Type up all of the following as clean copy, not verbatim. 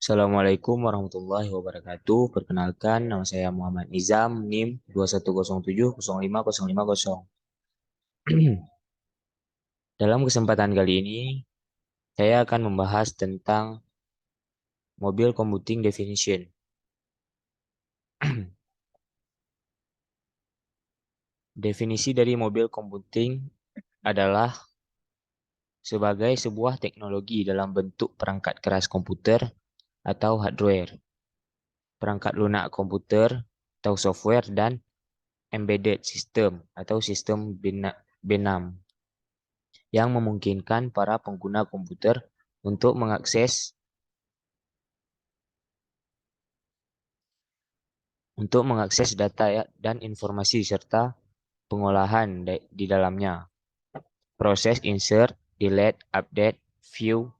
Assalamualaikum warahmatullahi wabarakatuh. Perkenalkan, nama saya Muhammad Nizam, NIM 2107050550. Dalam kesempatan kali ini, saya akan membahas tentang mobile computing definition. Definisi dari mobile computing adalah sebagai sebuah teknologi dalam bentuk perangkat keras komputer atau hardware, perangkat lunak komputer atau software, dan embedded system atau sistem benam yang memungkinkan para pengguna komputer untuk mengakses data dan informasi serta pengolahan di dalamnya. Proses insert, delete, update, view,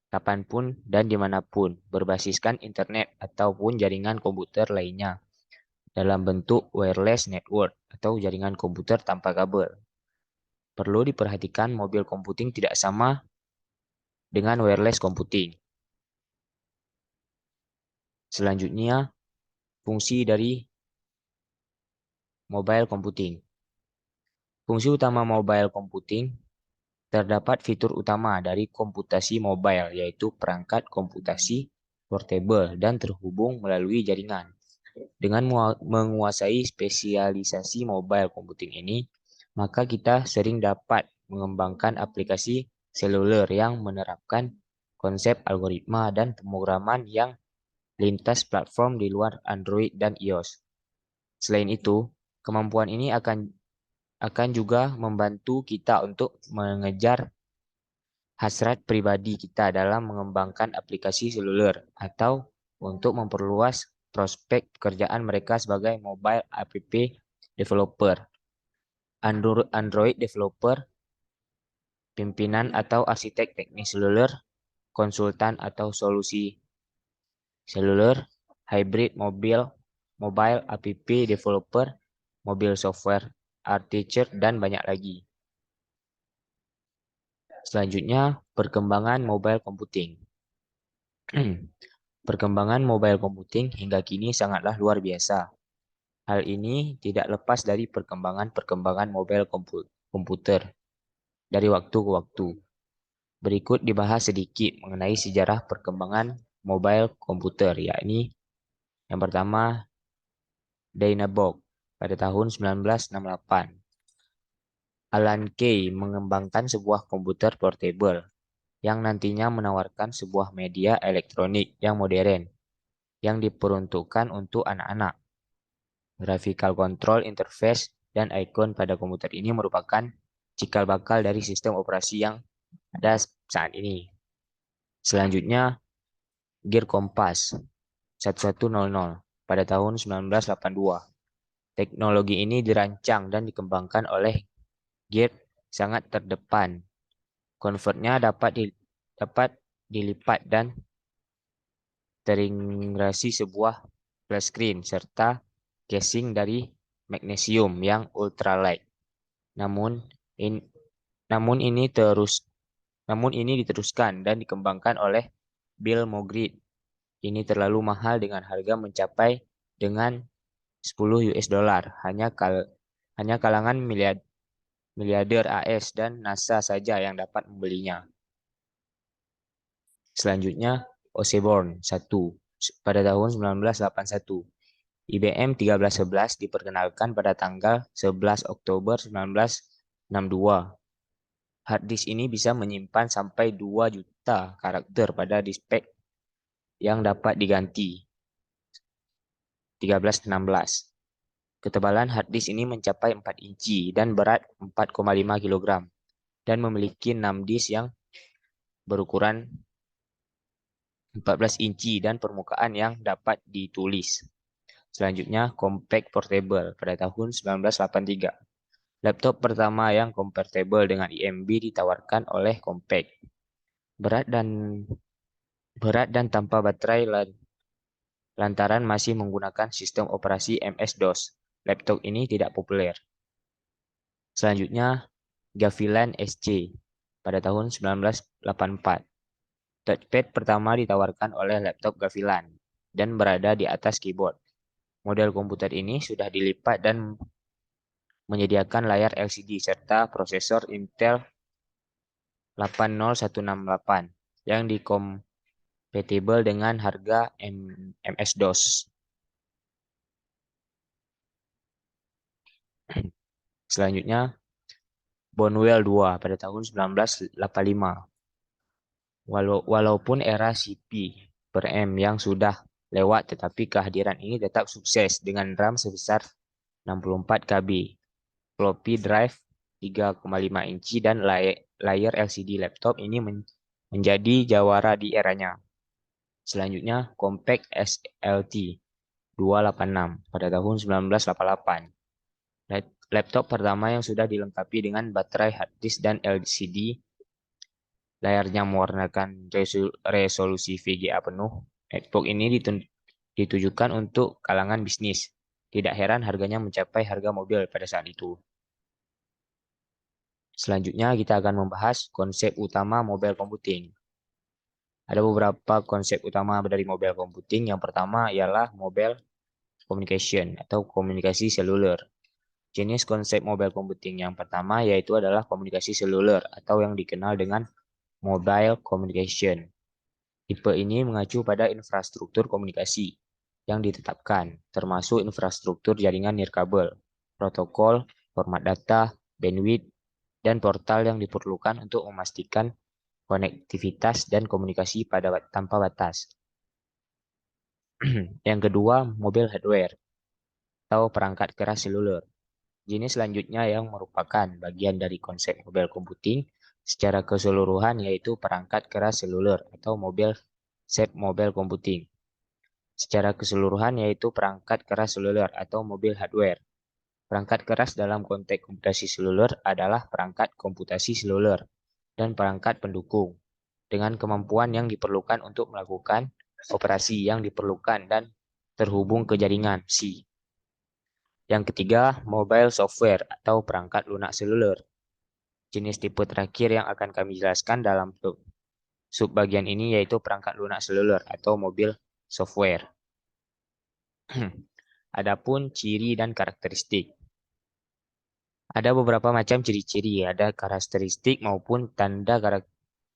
kapanpun dan dimanapun, berbasiskan internet ataupun jaringan komputer lainnya dalam bentuk wireless network atau jaringan komputer tanpa kabel. Perlu diperhatikan, mobil computing tidak sama dengan wireless computing. Selanjutnya, fungsi dari mobile computing. Fungsi utama mobile computing: terdapat fitur utama dari komputasi mobile, yaitu perangkat komputasi portable dan terhubung melalui jaringan. Dengan menguasai spesialisasi mobile computing ini, maka kita sering dapat mengembangkan aplikasi seluler yang menerapkan konsep algoritma dan pemrograman yang lintas platform di luar Android dan iOS. Selain itu, kemampuan ini akan juga membantu kita untuk mengejar hasrat pribadi kita dalam mengembangkan aplikasi seluler atau untuk memperluas prospek pekerjaan mereka sebagai mobile app developer, Android developer, pimpinan atau arsitek teknik seluler, konsultan atau solusi seluler, hybrid mobile app developer, mobile software architecture, dan banyak lagi. Selanjutnya, perkembangan mobile computing. Perkembangan mobile computing hingga kini sangatlah luar biasa. Hal ini tidak lepas dari perkembangan mobile komputer dari waktu ke waktu. Berikut dibahas sedikit mengenai sejarah perkembangan mobile komputer, yakni yang pertama, Dynabox pada tahun 1968. Alan Kay mengembangkan sebuah komputer portable yang nantinya menawarkan sebuah media elektronik yang modern yang diperuntukkan untuk anak-anak. Graphical control interface dan ikon pada komputer ini merupakan cikal bakal dari sistem operasi yang ada saat ini. Selanjutnya, Gear Compass 1100 pada tahun 1982. Teknologi ini dirancang dan dikembangkan oleh Gear sangat terdepan. Convertnya dapat dilipat dan terintegrasi sebuah flash screen serta casing dari magnesium yang ultralight. Namun in, namun ini diteruskan dan dikembangkan oleh Bill Mogrid. Ini terlalu mahal dengan harga mencapai dengan 10 US dollar. Hanya kalangan miliarder AS dan NASA saja yang dapat membelinya. Selanjutnya, Osborne 1 pada tahun 1981. IBM 1311 diperkenalkan pada tanggal 11 Oktober 1962. Hard disk ini bisa menyimpan sampai 2 juta karakter pada disk yang dapat diganti. 1316. Ketebalan hard disk ini mencapai 4 inci dan berat 4,5 kg dan memiliki 6 disk yang berukuran 14 inci dan permukaan yang dapat ditulis. Selanjutnya, Compaq Portable pada tahun 1983. Laptop pertama yang kompatibel dengan IMB ditawarkan oleh Compaq. Berat dan tanpa baterai lantaran masih menggunakan sistem operasi MS-DOS. Laptop ini tidak populer. Selanjutnya, Gavilan SC pada tahun 1984. Touchpad pertama ditawarkan oleh laptop Gavilan dan berada di atas keyboard. Model komputer ini sudah dilipat dan menyediakan layar LCD serta prosesor Intel 80168 yang dikompatibel dengan harga MS-DOS. Selanjutnya, Bonwell 2 pada tahun 1985. Walaupun era CP per M yang sudah lewat, tetapi kehadiran ini tetap sukses dengan RAM sebesar 64 KB, floppy drive 3,5 inci dan layar LCD. Laptop ini menjadi jawara di eranya. Selanjutnya, Compaq SLT 286 pada tahun 1988. Laptop pertama yang sudah dilengkapi dengan baterai hard disk dan LCD, layarnya mewarnakan resolusi VGA penuh. Netbook ini ditujukan untuk kalangan bisnis. Tidak heran harganya mencapai harga mobil pada saat itu. Selanjutnya kita akan membahas konsep utama mobile computing. Ada beberapa konsep utama dari mobile computing. Yang pertama ialah mobile communication atau komunikasi seluler. Jenis konsep mobile computing yang pertama yaitu adalah komunikasi seluler atau yang dikenal dengan mobile communication. Tipe ini mengacu pada infrastruktur komunikasi yang ditetapkan, termasuk infrastruktur jaringan nirkabel, protokol, format data, bandwidth, dan portal yang diperlukan untuk memastikan konektivitas dan komunikasi tanpa batas. Yang kedua, mobile hardware atau perangkat keras seluler. Jenis selanjutnya yang merupakan bagian dari konsep mobile computing secara keseluruhan yaitu perangkat keras seluler atau mobile computing. Secara keseluruhan yaitu perangkat keras seluler atau mobile hardware. Perangkat keras dalam konteks komputasi seluler adalah perangkat komputasi seluler dan perangkat pendukung dengan kemampuan yang diperlukan untuk melakukan operasi yang diperlukan dan terhubung ke jaringan si. Yang ketiga, mobile software atau perangkat lunak seluler. Jenis tipe terakhir yang akan kami jelaskan dalam subbagian ini yaitu perangkat lunak seluler atau mobile software. Adapun ciri dan karakteristik. Ada beberapa macam ciri-ciri, ada karakteristik maupun tanda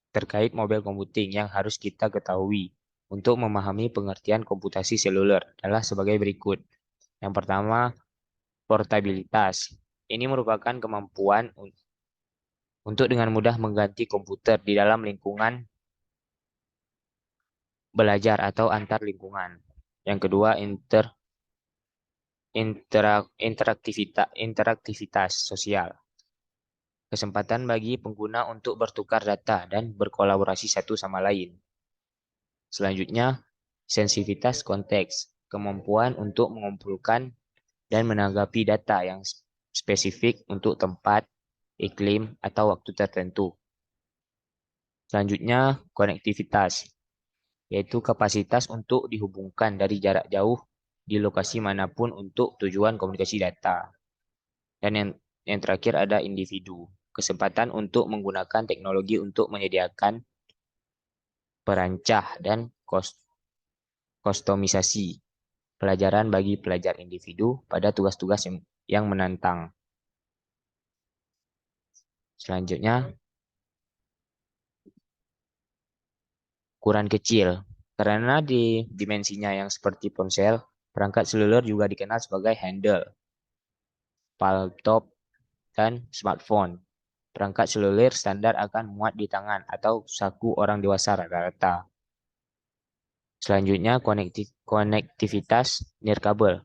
terkait mobile computing yang harus kita ketahui untuk memahami pengertian komputasi seluler adalah sebagai berikut. Yang pertama, portabilitas. Ini merupakan kemampuan untuk dengan mudah mengganti komputer di dalam lingkungan belajar atau antar lingkungan. Yang kedua, interaktivitas sosial. Kesempatan bagi pengguna untuk bertukar data dan berkolaborasi satu sama lain. Selanjutnya, sensitivitas konteks. Kemampuan untuk mengumpulkan dan menanggapi data yang spesifik untuk tempat, iklim, atau waktu tertentu. Selanjutnya, konektivitas, yaitu kapasitas untuk dihubungkan dari jarak jauh di lokasi manapun untuk tujuan komunikasi data. Dan yang terakhir ada individu, kesempatan untuk menggunakan teknologi untuk menyediakan perancah dan kustomisasi pelajaran bagi pelajar individu pada tugas-tugas yang menantang. Selanjutnya, ukuran kecil. Karena di dimensinya yang seperti ponsel, perangkat seluler juga dikenal sebagai handle, laptop, dan smartphone. Perangkat seluler standar akan muat di tangan atau saku orang dewasa rata-rata. Selanjutnya, konektivitas nirkabel,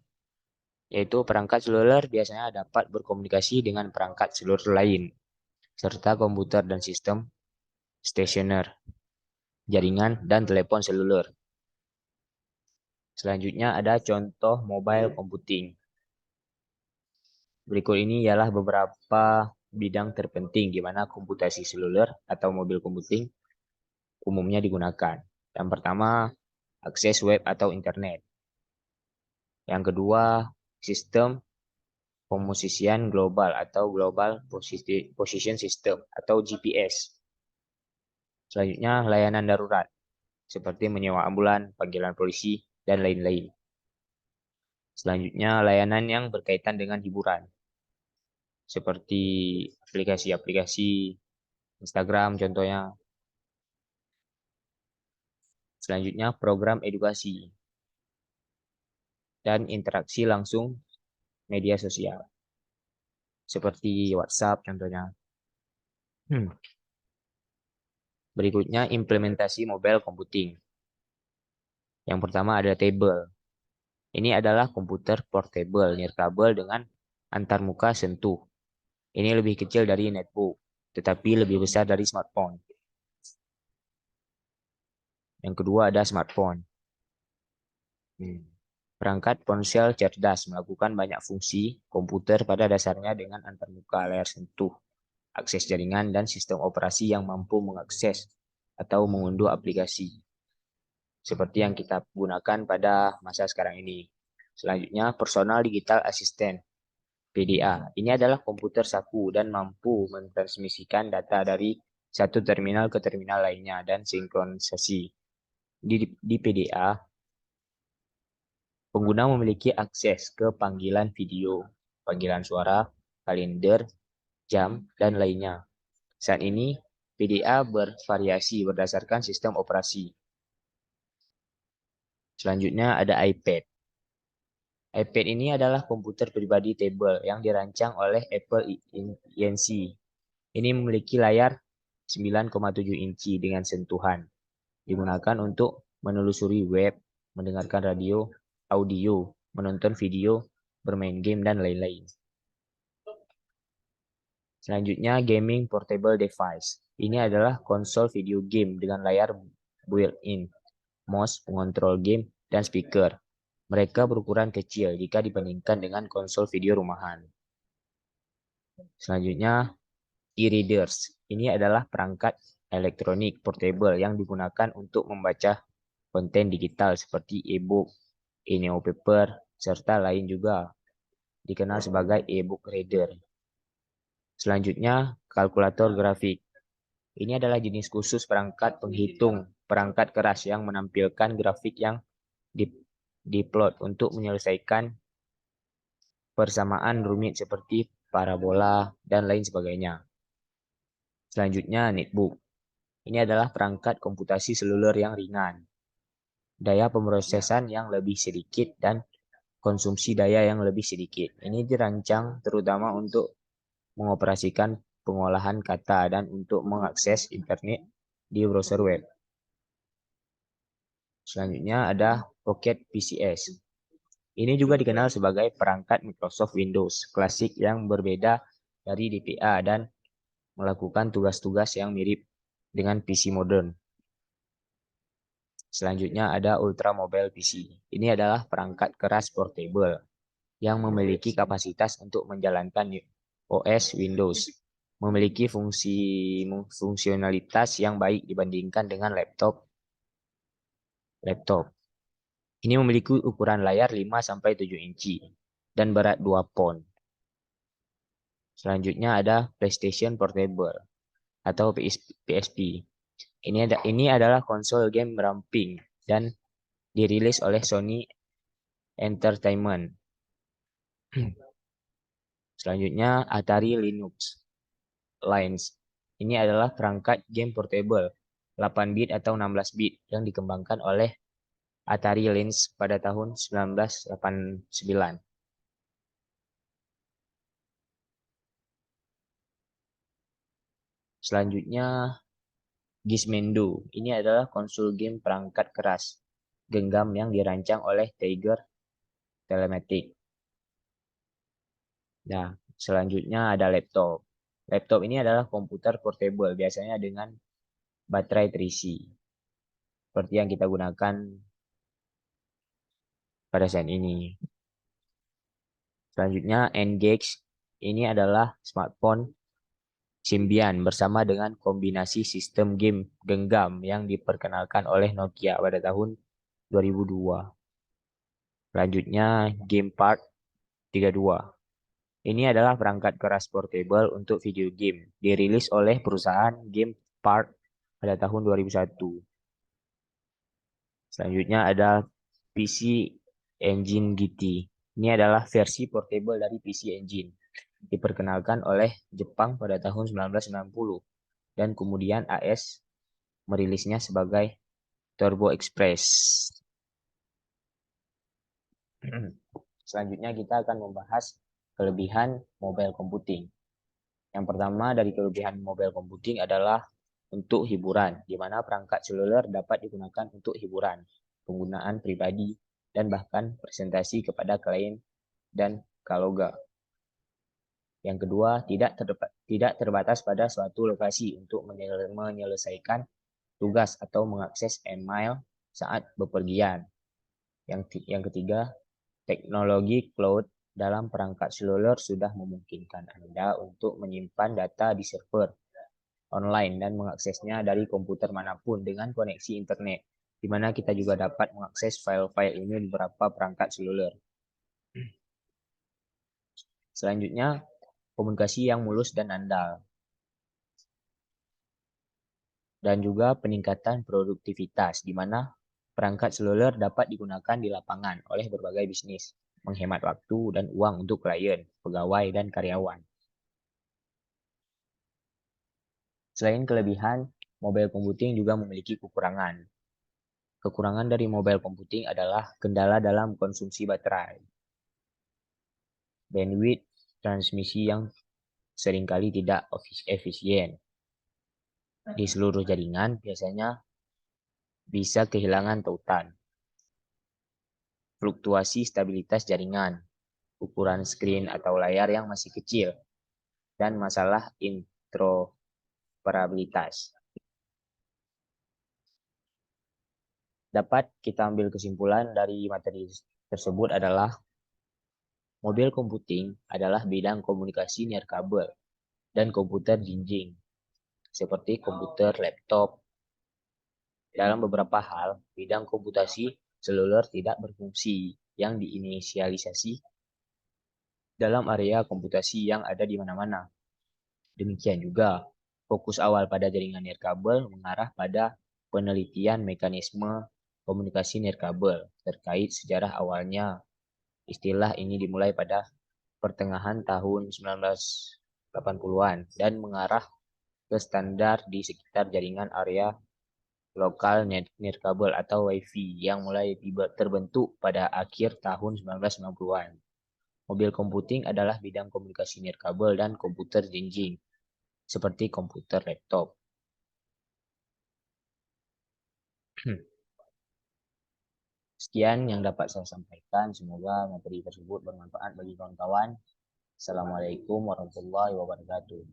yaitu perangkat seluler biasanya dapat berkomunikasi dengan perangkat seluler lain, serta komputer dan sistem stasioner, jaringan, dan telepon seluler. Selanjutnya ada contoh mobile computing. Berikut ini ialah beberapa bidang terpenting di mana komputasi seluler atau mobile computing umumnya digunakan. Yang pertama, akses web atau internet. Yang kedua, sistem pemosisian global atau Global Position System atau GPS. Selanjutnya, layanan darurat, seperti menyewa ambulan, panggilan polisi, dan lain-lain. Selanjutnya, layanan yang berkaitan dengan hiburan, seperti aplikasi-aplikasi Instagram contohnya. Selanjutnya, program edukasi dan interaksi langsung media sosial, seperti WhatsApp contohnya. Berikutnya, implementasi mobile computing. Yang pertama ada table. Ini adalah komputer portable nirkabel dengan antarmuka sentuh. Ini lebih kecil dari netbook, tetapi lebih besar dari smartphone. Yang kedua ada smartphone. Perangkat ponsel cerdas melakukan banyak fungsi komputer pada dasarnya dengan antarmuka, layar sentuh, akses jaringan, dan sistem operasi yang mampu mengakses atau mengunduh aplikasi, seperti yang kita gunakan pada masa sekarang ini. Selanjutnya, personal digital assistant, PDA. Ini adalah komputer saku dan mampu mentransmisikan data dari satu terminal ke terminal lainnya dan sinkronisasi. Di PDA, pengguna memiliki akses ke panggilan video, panggilan suara, kalender, jam, dan lainnya. Saat ini, PDA bervariasi berdasarkan sistem operasi. Selanjutnya ada iPad. iPad ini adalah komputer pribadi tabel yang dirancang oleh Apple Inc. Ini memiliki layar 9,7 inci dengan sentuhan. Digunakan untuk menelusuri web, mendengarkan radio, audio, menonton video, bermain game, dan lain-lain. Selanjutnya, gaming portable device. Ini adalah konsol video game dengan layar built-in, mouse, pengontrol game, dan speaker. Mereka berukuran kecil jika dibandingkan dengan konsol video rumahan. Selanjutnya, e-readers. Ini adalah perangkat elektronik portable yang digunakan untuk membaca konten digital seperti e-book, e-newspaper, serta lain juga dikenal sebagai e-book reader. Selanjutnya, kalkulator grafik. Ini adalah jenis khusus perangkat penghitung perangkat keras yang menampilkan grafik yang diplot untuk menyelesaikan persamaan rumit seperti parabola dan lain sebagainya. Selanjutnya, netbook. Ini adalah perangkat komputasi seluler yang ringan, daya pemrosesan yang lebih sedikit, dan konsumsi daya yang lebih sedikit. Ini dirancang terutama untuk mengoperasikan pengolahan kata dan untuk mengakses internet di browser web. Selanjutnya ada Pocket PCS. Ini juga dikenal sebagai perangkat Microsoft Windows klasik yang berbeda dari DPA dan melakukan tugas-tugas yang mirip dengan PC modern. Selanjutnya ada Ultra Mobile PC. Ini adalah perangkat keras portable yang memiliki kapasitas untuk menjalankan OS Windows. Memiliki fungsionalitas yang baik dibandingkan dengan laptop. Ini memiliki ukuran layar 5-7 inci dan berat 2 pound. Selanjutnya ada PlayStation Portable atau PSP. Ini adalah konsol game ramping dan dirilis oleh Sony Entertainment. Selanjutnya Atari Linux Lines. Ini adalah perangkat game portable 8 bit atau 16 bit yang dikembangkan oleh Atari Lynx pada tahun 1989. Selanjutnya Gizmodo. Ini adalah konsol game perangkat keras genggam yang dirancang oleh Tiger Telematic. Nah, selanjutnya ada laptop. Laptop ini adalah komputer portable biasanya dengan baterai terisi. Seperti yang kita gunakan pada saat ini. Selanjutnya Engage. Ini adalah smartphone Symbian bersama dengan kombinasi sistem game genggam yang diperkenalkan oleh Nokia pada tahun 2002. Selanjutnya GamePad 32. Ini adalah perangkat keras portable untuk video game, dirilis oleh perusahaan GamePad pada tahun 2001. Selanjutnya ada PC Engine GT. Ini adalah versi portable dari PC Engine. Diperkenalkan oleh Jepang pada tahun 1990 dan kemudian AS merilisnya sebagai Turbo Express. Selanjutnya kita akan membahas kelebihan mobile computing. Yang pertama dari kelebihan mobile computing adalah untuk hiburan, di mana perangkat seluler dapat digunakan untuk hiburan, penggunaan pribadi, dan bahkan presentasi kepada klien dan kaloga. Yang kedua, tidak terbatas pada suatu lokasi untuk menyelesaikan tugas atau mengakses email saat bepergian. Yang ketiga, teknologi cloud dalam perangkat seluler sudah memungkinkan Anda untuk menyimpan data di server online dan mengaksesnya dari komputer manapun dengan koneksi internet, di mana kita juga dapat mengakses file-file ini di beberapa perangkat seluler. Selanjutnya, komunikasi yang mulus dan andal. Dan juga peningkatan produktivitas, di mana perangkat seluler dapat digunakan di lapangan oleh berbagai bisnis, menghemat waktu dan uang untuk klien, pegawai, dan karyawan. Selain kelebihan, mobile computing juga memiliki kekurangan. Kekurangan dari mobile computing adalah kendala dalam konsumsi baterai, bandwidth transmisi yang seringkali tidak efisien. Di seluruh jaringan biasanya bisa kehilangan tautan, fluktuasi stabilitas jaringan, ukuran screen atau layar yang masih kecil, dan masalah interoperabilitas. Dapat kita ambil kesimpulan dari materi tersebut adalah mobil computing adalah bidang komunikasi nirkabel dan komputer jinjing, seperti komputer laptop. Dalam beberapa hal, bidang komputasi seluler tidak berfungsi yang diinisialisasi dalam area komputasi yang ada di mana-mana. Demikian juga, fokus awal pada jaringan nirkabel mengarah pada penelitian mekanisme komunikasi nirkabel terkait sejarah awalnya. Istilah ini dimulai pada pertengahan tahun 1980-an dan mengarah ke standar di sekitar jaringan area lokal nirkabel atau Wi-Fi yang mulai terbentuk pada akhir tahun 1990-an. Mobil computing adalah bidang komunikasi nirkabel dan komputer jinjing, seperti komputer laptop. Sekian yang dapat saya sampaikan. Semoga materi tersebut bermanfaat bagi kawan-kawan. Assalamualaikum warahmatullahi wabarakatuh.